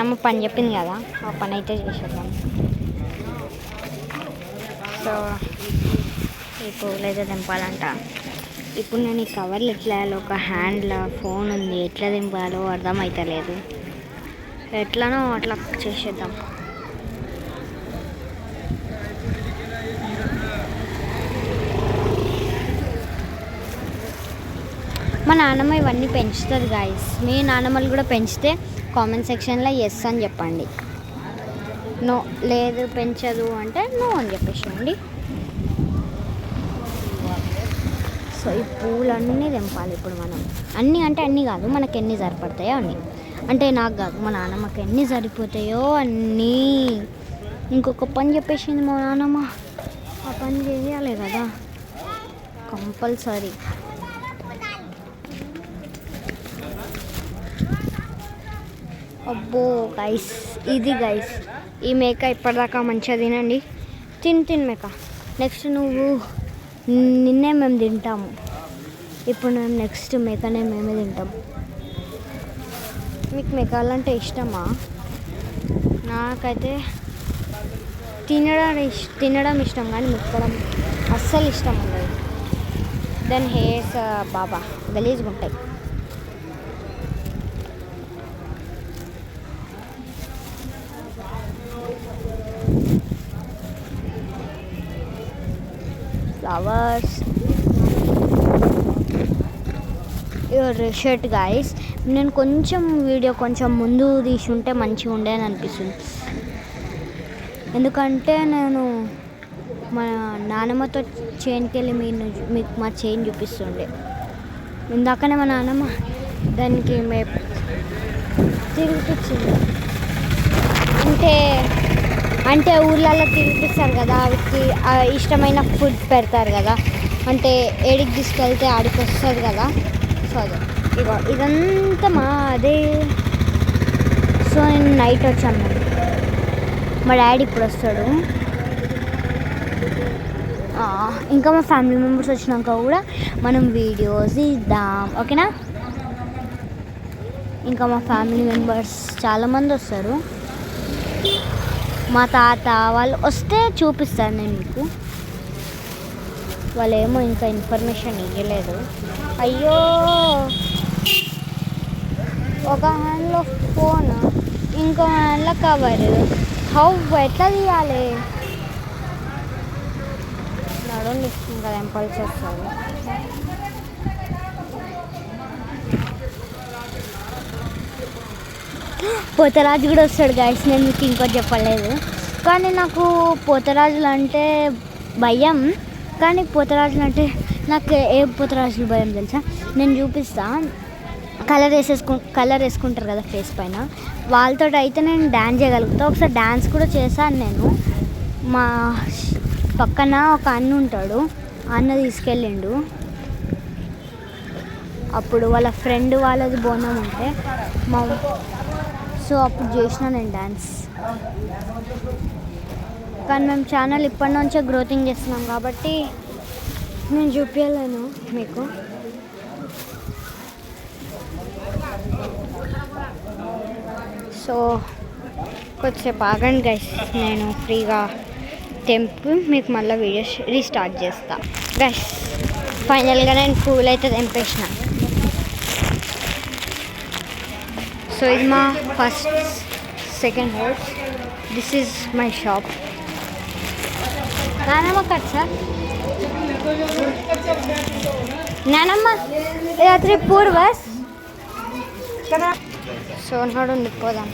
నానమ్మ పని చెప్పింది కదా, ఆ పని అయితే చేసేద్దాం. సో ఈ పువ్వులు అయితే దింపాలంట. ఇప్పుడు నేను ఈ కవర్లు ఎట్లా వేయాలో, ఒక హ్యాండ్లో ఫోన్ ఉంది, ఎట్లా దింపాలో అర్థమవుతలేదు. ఎట్లనో అట్లా చేసేద్దాం. మా నాన్నమ్మ ఇవన్నీ పెంచుతుంది గాయస్. మీ నాన్నమ్మలు కూడా పెంచితే కామెంట్ సెక్షన్లో ఎస్ అని చెప్పండి. నో లేదు పెంచదు అంటే నో అని చెప్పేసేయండి. సో ఈ పూలన్నీ తెంపాలి ఇప్పుడు మనం. అన్నీ అంటే అన్నీ కాదు, మనకు ఎన్ని సరిపడతాయో అన్నీ. అంటే నాకు కాదు, మా నాన్నమ్మకి ఎన్ని సరిపోతాయో అన్నీ. ఇంకొక పని చెప్పేసింది మా నాన్నమ్మ, ఆ పని చేయాలి కదా కంపల్సరీ. అబ్బో గైస్, ఇది గైస్ ఈ మేక ఇప్పటిదాకా మంచిగా తినండి. తిని మేక. నెక్స్ట్ నిన్నే మేము తింటాము. ఇప్పుడు మేము నెక్స్ట్ మేకనే మేమే తింటాం. మీకు మేకాలంటే ఇష్టమా? నాకైతే తినడం ఇష్టం, కానీ మెక్కడం అస్సలు ఇష్టం ఉండదు. దాని హెయిర్స్ బాబా గలీజ్గా ఉంటాయి. Flowers, your shirt guys. నేను కొంచెం వీడియో కొంచెం ముందు తీసుంటే మంచిగా ఉండేది అనిపిస్తుంది. ఎందుకంటే నేను మా నాన్నమ్మతో చైన్కి వెళ్ళి మీకు మా చైన్ చూపిస్తుండే. ఇందాకనే మా నాన్నమ్మ దానికి తిరిగిపించింది. అంటే ఊర్లలో తిరిగిపిస్తారు కదా, వాటికి ఇష్టమైన ఫుడ్ పెడతారు కదా, అంటే ఏడికి తీసుకెళ్తే ఆడికి వస్తుంది కదా. సో అదే ఇదంతా అదే. సో నేను నైట్ వచ్చాను, మా డాడీ ఇప్పుడు వస్తాడు. ఇంకా మా ఫ్యామిలీ మెంబర్స్ వచ్చినాక కూడా మనం వీడియోస్ ఇద్దాం, ఓకేనా? ఇంకా మా ఫ్యామిలీ మెంబర్స్ చాలామంది వస్తారు. మా తాత వాళ్ళు వస్తే చూపిస్తాను నేను మీకు. వాళ్ళు ఏమో ఇంకా ఇన్ఫర్మేషన్ ఇవ్వలేదు. అయ్యో, ఒక హ్యాండ్లో ఫోన్, ఇంకో హ్యాండ్లో కవర్. ఎట్లా తీయాలి? నడుండి ఇంకా తెంపాల్సి వస్తుంది. పోతరాజు కూడా వస్తాడు గాయస్. నేను మీకు ఇంకోటి చెప్పలేదు, కానీ నాకు పోతరాజులు అంటే భయం. కానీ పోతరాజులు అంటే నాకు ఏ పోతరాజులు భయం తెలుసా? నేను చూపిస్తా. కలర్ వేసుకుంటారు కదా ఫేస్ పైన, వాళ్ళతో అయితే నేను డ్యాన్స్ చేయగలుగుతా. ఒకసారి డ్యాన్స్ కూడా చేశాను నేను. మా పక్కన ఒక అన్న ఉంటాడు, అన్న తీసుకెళ్ళిండు. అప్పుడు వాళ్ళ ఫ్రెండ్ వాళ్ళది బోనం ఉంటే సో అప్పుడు చేసిన నేను డ్యాన్స్. కానీ మేము ఛానల్ ఇప్పటి నుంచే గ్రోతింగ్ చేస్తున్నాం కాబట్టి నేను చూపించలేను మీకు. సో కొద్దిసేపు ఆగండి గైస్, నేను ఫ్రీగా తెంపి మీకు మళ్ళీ వీడియోస్ రీస్టార్ట్ చేస్తా గైస్. ఫైనల్గా నేను పూలు అయితే తెంపేసిన. సో ఇది మా first second house. This is my shop. నానమ్మ కట్ సార్, నానమ్మ రాత్రి పూర్వస్. సో నాడు పోదాం.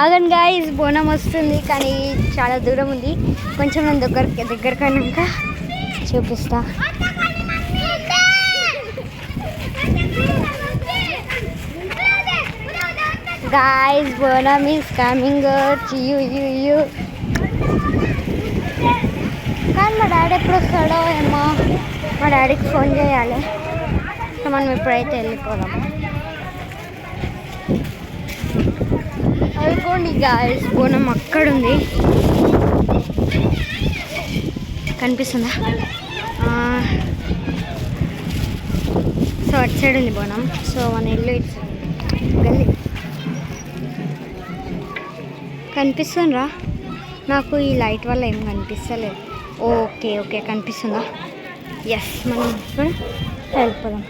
ఆగండి గాయ్స్, బోనం వస్తుంది కానీ చాలా దూరం ఉంది. కొంచెం నేను దగ్గరకైనాక చూపిస్తా. Guys, Bonam is coming to you. కానీ మా డాడీ ఎప్పుడు వస్తాడో ఏమో, మా డాడీకి ఫోన్ చేయాలి. సో మనం ఇప్పుడైతే వెళ్ళిపోదాం. అనుకోండి గాయస్, బోనం అక్కడుంది, కనిపిస్తుందా? సో అటు సైడ్ ఉంది బోనం. సో మన ఇల్లు ఇటు సైడ్ గల్లీ కనిపిస్తుందిరా నాకు. ఈ లైట్ వల్ల ఏం కనిపిస్తలేదు. ఓకే ఓకే కనిపిస్తుందా? ఎస్, మనం ఇప్పుడు వెళ్ళిపోదాం.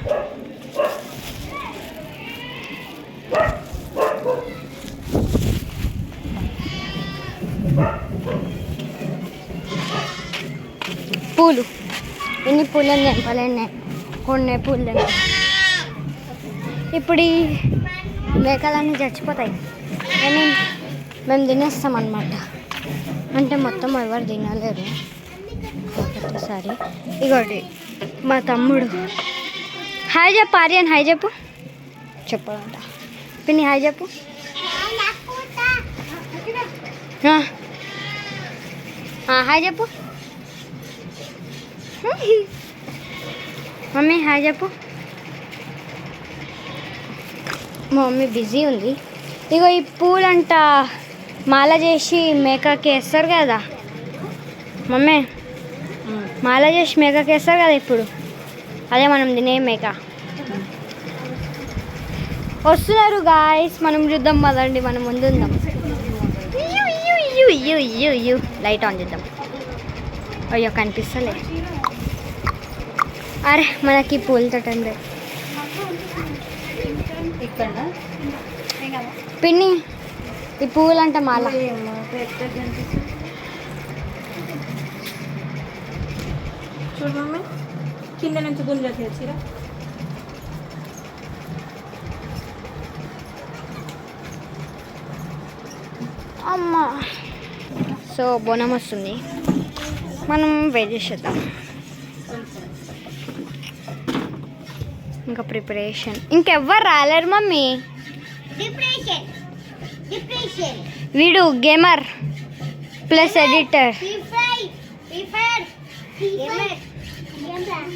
పూలు ఎన్ని పూలు నింపలేని కొన్ని పూలు. ఇప్పుడు ఈ మేకలన్నీ చచ్చిపోతాయి కానీ మేము తినేస్తాం అన్నమాట. అంటే మొత్తం ఎవరు తినలేరు ఒకసారి. ఇగోటి మా తమ్ముడు. హాయ్ చెప్పు ఆర్యన్, హాయ్ చెప్పు. చెప్పాలంట పిన్ని, హాయ్ చెప్పు. హాయ్ చెప్పు మమ్మీ, హాయ్ చెప్పు. మా మమ్మీ బిజీ ఉంది. ఇగో ఈ పూలంట మాల చేసి మేకకి వేస్తారు కదా మమ్మీ, మాల చేసి మేకకి వేస్తారు కదా ఇప్పుడు. అదే మనం తినే మేక. వస్తున్నారు గాయస్, మనం చూద్దాం పదండి. మనం ముందు ఉందాం. లైట్ ఆన్ చేద్దాం. అయ్యో కనిపిస్తలే. అరే మనకి పూలతో అండి పిన్ని. ఈ పువ్వులు అంట మాల. చూడమ్మా కింద నుంచి గుంజ తెచ్చిరా. అమ్మా. సో బోనం వస్తుంది, మనం వెయిట్ చేసేద్దాం. ఇంకా ప్రిపరేషన్. ఇంకెవ్వరు రాలేరు మమ్మీ. వీడు gamer plus editor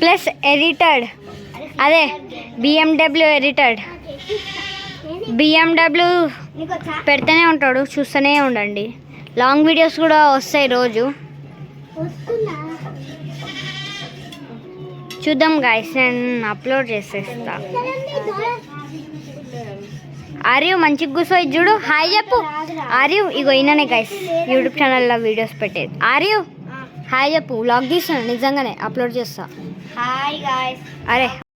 plus edited. అదే బిఎండబ్ల్యూ ఎడిటెడ్. బిఎండబ్ల్యూ పెడుతూనే ఉంటాడు, చూస్తూనే ఉండండి. లాంగ్ వీడియోస్ కూడా వస్తాయి రోజు. చూద్దాం గాయస్, నేను అప్లోడ్ చేసేస్తా. ఆర్యు మంచిగా కూర్చోయి చూడు. హాయ్ చెప్పు ఆర్యు. ఇగో ఈయననే గాయస్ యూట్యూబ్ ఛానల్లో వీడియోస్ పెట్టేది. ఆర్యు హాయ్ చెప్పు. వ్లాగ్ తీస్తాను నిజంగానే, అప్లోడ్ చేస్తా. Hi guys. అరే